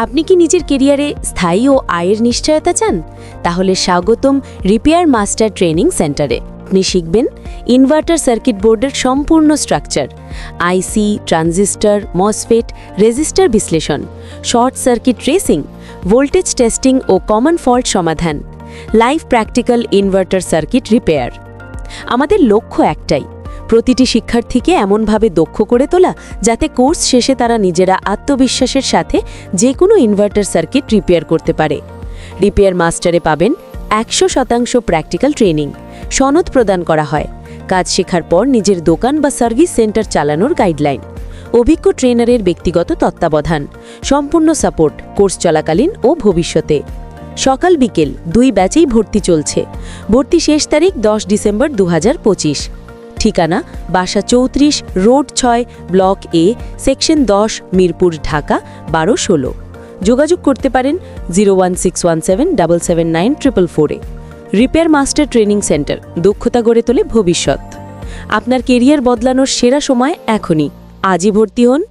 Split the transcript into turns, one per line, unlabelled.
আপনি কি নিজের কেরিয়ারে স্থায়ী ও আয়ের নিশ্চয়তা চান? তাহলে স্বাগতম রিপেয়ার মাস্টার ট্রেনিং সেন্টারে। আপনি শিখবেন ইনভার্টার সার্কিট বোর্ডের সম্পূর্ণ structure, IC, transistor, MOSFET, resistor বিশ্লেষণ, short circuit tracing, voltage testing ও কমন ফল্ট সমাধান, live practical inverter circuit repair. আমাদের লক্ষ্য একটাই, প্রতিটি শিক্ষার্থীকে এমনভাবে দক্ষ করে তোলা যাতে কোর্স শেষে তারা নিজেরা আত্মবিশ্বাসের সাথে যে কোনো ইনভার্টার সার্কিট রিপেয়ার করতে পারে। রিপেয়ার মাস্টারে পাবেন 100% প্র্যাকটিক্যাল ট্রেনিং, সনদ প্রদান করা হয়, কাজ শেখার পর নিজের দোকান বা সার্ভিস সেন্টার চালানোর গাইডলাইন, অভিজ্ঞ ট্রেনারের ব্যক্তিগত তত্ত্বাবধান, সম্পূর্ণ সাপোর্ট কোর্স চলাকালীন ও ভবিষ্যতে। সকাল বিকেল 2 ব্যাচেই ভর্তি চলছে। ভর্তি শেষ তারিখ 10 ডিসেম্বর 2025। ঠিকানা বাসা 34, রোড 6, ব্লক এ, সেকশন 10, মিরপুর, ঢাকা 1216। যোগাযোগ করতে পারেন 01617779444-এ। রিপেয়ার মাস্টার ট্রেনিং সেন্টার, দক্ষতা গড়ে তোলে ভবিষ্যৎ। আপনার কেরিয়ার বদলানোর সেরা সময় এখনই। আজই ভর্তি হন।